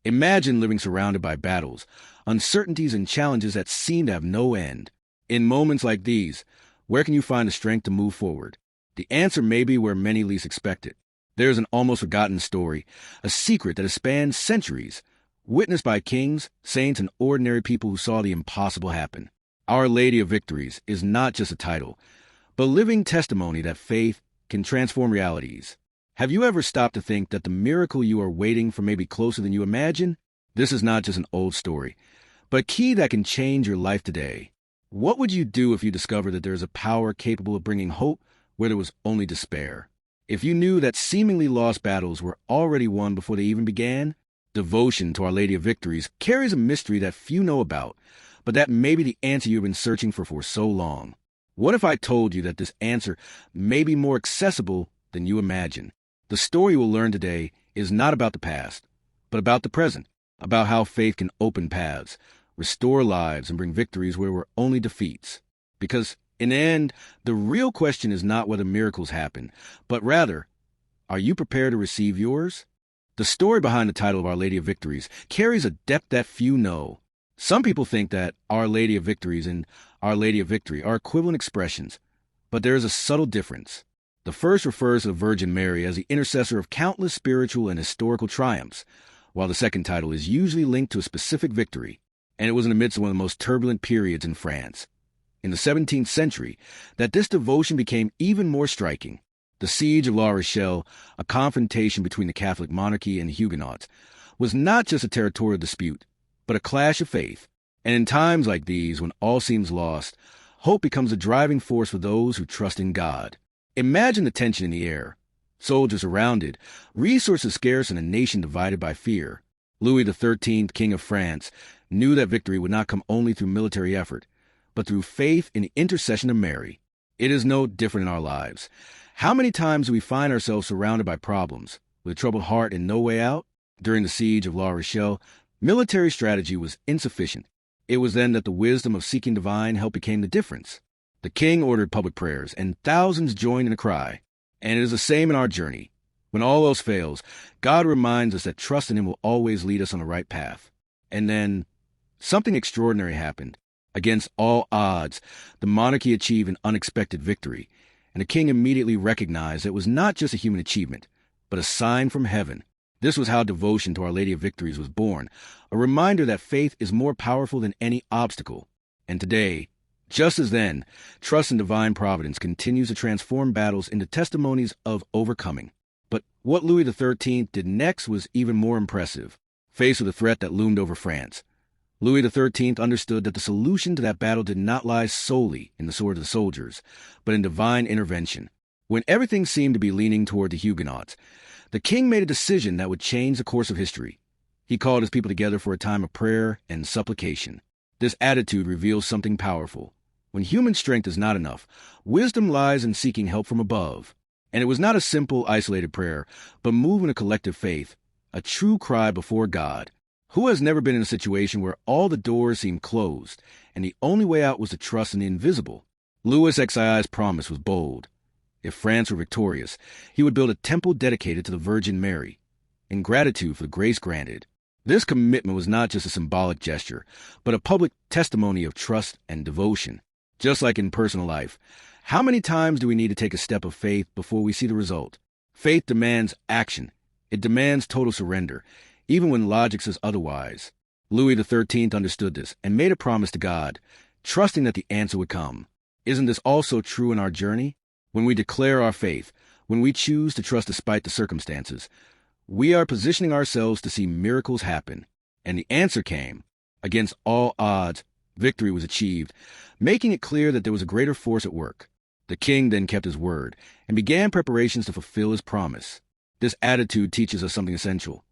Imagine living surrounded by battles, uncertainties, and challenges that seem to have no end. In moments like these, where can you find the strength to move forward? The answer may be where many least expect it. There's an almost forgotten story, a secret that has spanned centuries, witnessed by kings, saints, and ordinary people who saw the impossible happen. Our Lady of Victories is not just a title, but a living testimony that faith can transform realities. Have you ever stopped to think that the miracle you are waiting for may be closer than you imagine? This is not just an old story, but a key that can change your life today. What would you do if you discovered that there is a power capable of bringing hope where there was only despair? If you knew that seemingly lost battles were already won before they even began? Devotion to Our Lady of Victories carries a mystery that few know about, but that may be the answer you've been searching for so long. What if I told you that this answer may be more accessible than you imagine? The story we'll learn today is not about the past, but about the present, about how faith can open paths, restore lives, and bring victories where were only defeats. Because, in the end, the real question is not whether miracles happen, but rather, are you prepared to receive yours? The story behind the title of Our Lady of Victories carries a depth that few know. Some people think that Our Lady of Victories and Our Lady of Victory are equivalent expressions, but there is a subtle difference. The first refers to the Virgin Mary as the intercessor of countless spiritual and historical triumphs, while the second title is usually linked to a specific victory, and it was in the midst of one of the most turbulent periods in France. In the 17th century, that this devotion became even more striking. The siege of La Rochelle, a confrontation between the Catholic monarchy and the Huguenots, was not just a territorial dispute, but a clash of faith. And in times like these, when all seems lost, hope becomes a driving force for those who trust in God. Imagine the tension in the air. Soldiers surrounded, resources scarce, and a nation divided by fear. Louis XIII, King of France, knew that victory would not come only through military effort, but through faith in the intercession of Mary. It is no different in our lives. How many times do we find ourselves surrounded by problems, with a troubled heart and no way out? During the siege of La Rochelle, military strategy was insufficient. It was then that the wisdom of seeking divine help became the difference. The king ordered public prayers, and thousands joined in a cry. And it is the same in our journey. When all else fails, God reminds us that trust in Him will always lead us on the right path. And then, something extraordinary happened. Against all odds, the monarchy achieved an unexpected victory, and the king immediately recognized it was not just a human achievement, but a sign from heaven. This was how devotion to Our Lady of Victories was born, a reminder that faith is more powerful than any obstacle. And today, just as then, trust in divine providence continues to transform battles into testimonies of overcoming. But what Louis XIII did next was even more impressive. Faced with a threat that loomed over France, Louis XIII understood that the solution to that battle did not lie solely in the sword of the soldiers, but in divine intervention. When everything seemed to be leaning toward the Huguenots, the king made a decision that would change the course of history. He called his people together for a time of prayer and supplication. This attitude reveals something powerful. When human strength is not enough, wisdom lies in seeking help from above. And it was not a simple, isolated prayer, but moving a collective faith, a true cry before God. Who has never been in a situation where all the doors seemed closed, and the only way out was to trust in the invisible? Louis XII's promise was bold. If France were victorious, he would build a temple dedicated to the Virgin Mary, in gratitude for the grace granted. This commitment was not just a symbolic gesture, but a public testimony of trust and devotion. Just like in personal life, how many times do we need to take a step of faith before we see the result? Faith demands action. It demands total surrender, even when logic says otherwise. Louis XIII understood this and made a promise to God, trusting that the answer would come. Isn't this also true in our journey? When we declare our faith, when we choose to trust despite the circumstances, we are positioning ourselves to see miracles happen. And the answer came. Against all odds, victory was achieved, making it clear that there was a greater force at work. The king then kept his word and began preparations to fulfill his promise. This attitude teaches us something essential.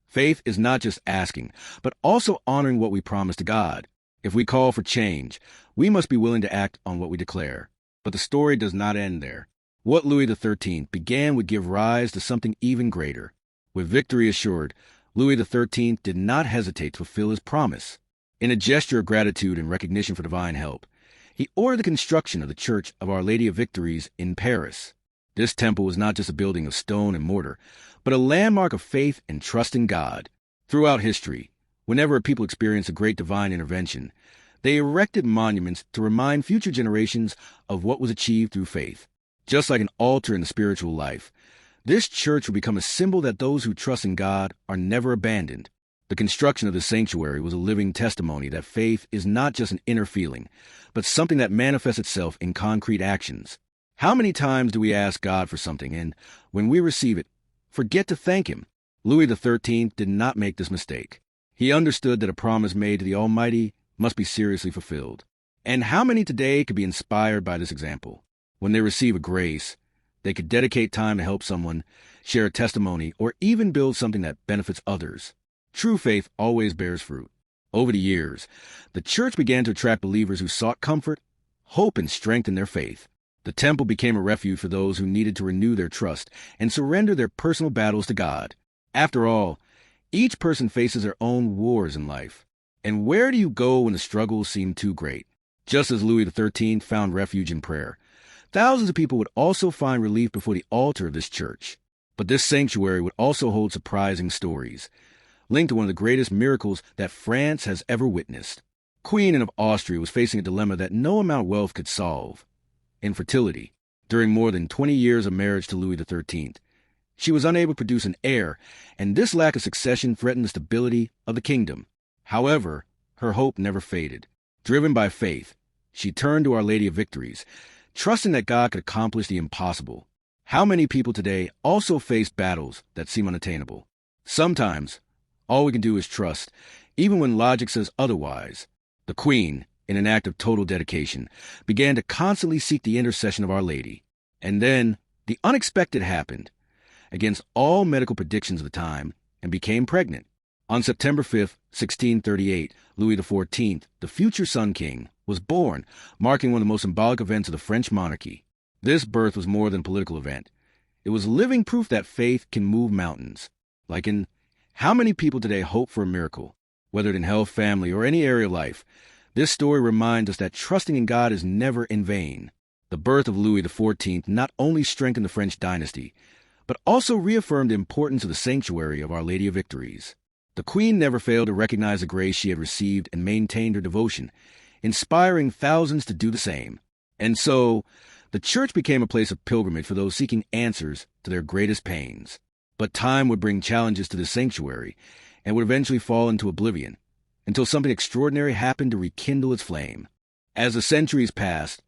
Faith is not just asking, but also honoring what we promise to God. If we call for change, we must be willing to act on what we declare. But the story does not end there. What Louis XIII began would give rise to something even greater. With victory assured, Louis XIII did not hesitate to fulfill his promise. In a gesture of gratitude and recognition for divine help, he ordered the construction of the Church of Our Lady of Victories in Paris. This temple was not just a building of stone and mortar, but a landmark of faith and trust in God. Throughout history, whenever a people experienced a great divine intervention, they erected monuments to remind future generations of what was achieved through faith. Just like an altar in the spiritual life, this church will become a symbol that those who trust in God are never abandoned. The construction of the sanctuary was a living testimony that faith is not just an inner feeling, but something that manifests itself in concrete actions. How many times do we ask God for something and, when we receive it, forget to thank Him? Louis XIII did not make this mistake. He understood that a promise made to the Almighty must be seriously fulfilled. And how many today could be inspired by this example? When they receive a grace, they could dedicate time to help someone, share a testimony, or even build something that benefits others. True faith always bears fruit. Over the years, the church began to attract believers who sought comfort, hope, and strength in their faith. The temple became a refuge for those who needed to renew their trust and surrender their personal battles to God. After all, each person faces their own wars in life. And where do you go when the struggles seem too great? Just as Louis XIII found refuge in prayer, thousands of people would also find relief before the altar of this church. But this sanctuary would also hold surprising stories, linked to one of the greatest miracles that France has ever witnessed. Queen Anne of Austria was facing a dilemma that no amount of wealth could solve: infertility. During more than 20 years of marriage to Louis XIII, she was unable to produce an heir, and this lack of succession threatened the stability of the kingdom. However, her hope never faded. Driven by faith, she turned to Our Lady of Victories, trusting that God could accomplish the impossible. How many people today also face battles that seem unattainable? Sometimes, all we can do is trust, even when logic says otherwise. The Queen, in an act of total dedication, began to constantly seek the intercession of Our Lady. And then, the unexpected happened, against all medical predictions of the time, and became pregnant. On September 5, 1638, Louis XIV, the future Sun King, was born, marking one of the most symbolic events of the French monarchy. This birth was more than a political event. It was living proof that faith can move mountains. How many people today hope for a miracle, whether in health, family, or any area of life? This story reminds us that trusting in God is never in vain. The birth of Louis XIV not only strengthened the French dynasty, but also reaffirmed the importance of the sanctuary of Our Lady of Victories. The Queen never failed to recognize the grace she had received and maintained her devotion, inspiring thousands to do the same. And so, the church became a place of pilgrimage for those seeking answers to their greatest pains. But time would bring challenges to the sanctuary and would eventually fall into oblivion, until something extraordinary happened to rekindle its flame. As the centuries passed,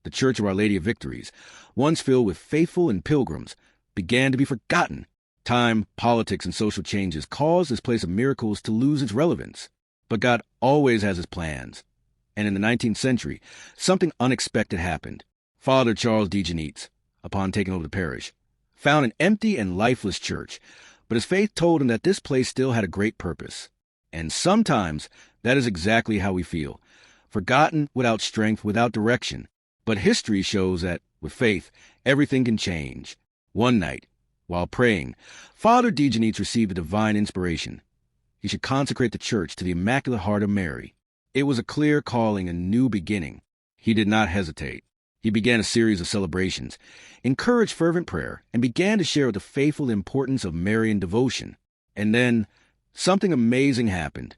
the Church of Our Lady of Victories, once filled with faithful and pilgrims, began to be forgotten. Time, politics, and social changes caused this place of miracles to lose its relevance. But God always has His plans. And in the 19th century, something unexpected happened. Father Charles de Genetz, upon taking over the parish, found an empty and lifeless church, but his faith told him that this place still had a great purpose. And sometimes that is exactly how we feel, forgotten, without strength, without direction. But history shows that, with faith, everything can change. One night, while praying, Father de Genetz received a divine inspiration. He should consecrate the church to the Immaculate Heart of Mary. It was a clear calling, a new beginning. He did not hesitate. He began a series of celebrations, encouraged fervent prayer, and began to share with the faithful the importance of Marian devotion. And then, something amazing happened.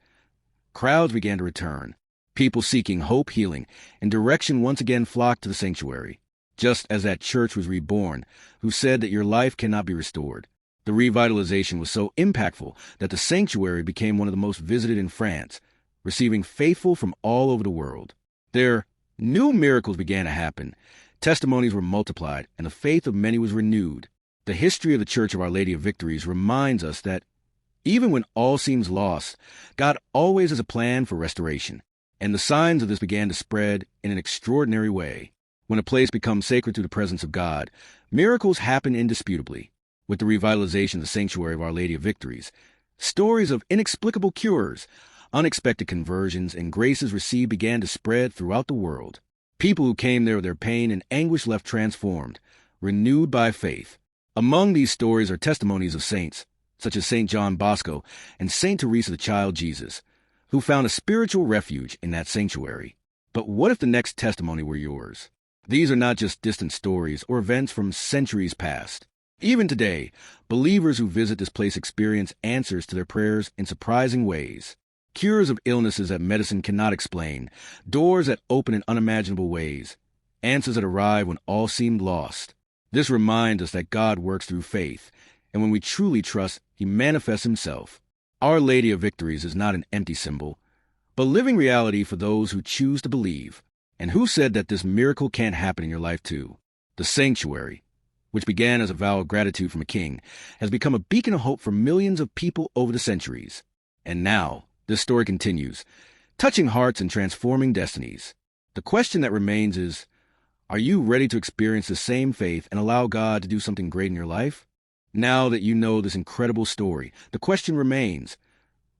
Crowds began to return. People seeking hope, healing, and direction once again flocked to the sanctuary. Just as that church was reborn, who said that your life cannot be restored. The revitalization was so impactful that the sanctuary became one of the most visited in France, receiving faithful from all over the world. There, new miracles began to happen. Testimonies were multiplied, and the faith of many was renewed. The history of the Church of Our Lady of Victories reminds us that even when all seems lost, God always has a plan for restoration. And the signs of this began to spread in an extraordinary way. When a place becomes sacred to the presence of God, miracles happen indisputably. With the revitalization of the sanctuary of Our Lady of Victories, stories of inexplicable cures, unexpected conversions, and graces received began to spread throughout the world. People who came there with their pain and anguish left transformed, renewed by faith. Among these stories are testimonies of saints, such as St. John Bosco and St. Teresa the Child Jesus, who found a spiritual refuge in that sanctuary. But what if the next testimony were yours? These are not just distant stories or events from centuries past. Even today, believers who visit this place experience answers to their prayers in surprising ways. Cures of illnesses that medicine cannot explain, doors that open in unimaginable ways, answers that arrive when all seemed lost. This reminds us that God works through faith, and when we truly trust, He manifests Himself. Our Lady of Victories is not an empty symbol, but living reality for those who choose to believe. And who said that this miracle can't happen in your life too? The sanctuary, which began as a vow of gratitude from a king, has become a beacon of hope for millions of people over the centuries. And now, this story continues, touching hearts and transforming destinies. The question that remains is, are you ready to experience the same faith and allow God to do something great in your life? Now that you know this incredible story, the question remains,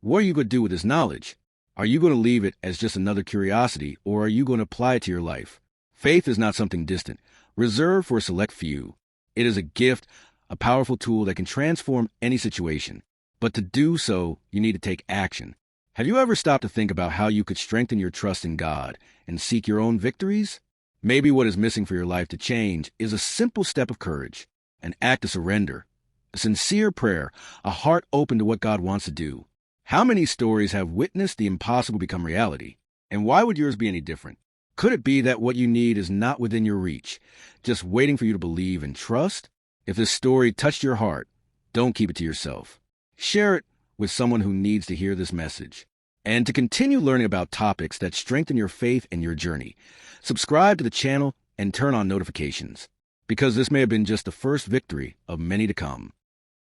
what are you going to do with this knowledge? Are you going to leave it as just another curiosity, or are you going to apply it to your life? Faith is not something distant, reserved for a select few. It is a gift, a powerful tool that can transform any situation. But to do so, you need to take action. Have you ever stopped to think about how you could strengthen your trust in God and seek your own victories? Maybe what is missing for your life to change is a simple step of courage, an act of surrender, a sincere prayer, a heart open to what God wants to do. How many stories have witnessed the impossible become reality? And why would yours be any different? Could it be that what you need is not within your reach, just waiting for you to believe and trust? If this story touched your heart, don't keep it to yourself. Share it with someone who needs to hear this message. And to continue learning about topics that strengthen your faith and your journey, subscribe to the channel and turn on notifications, because this may have been just the first victory of many to come.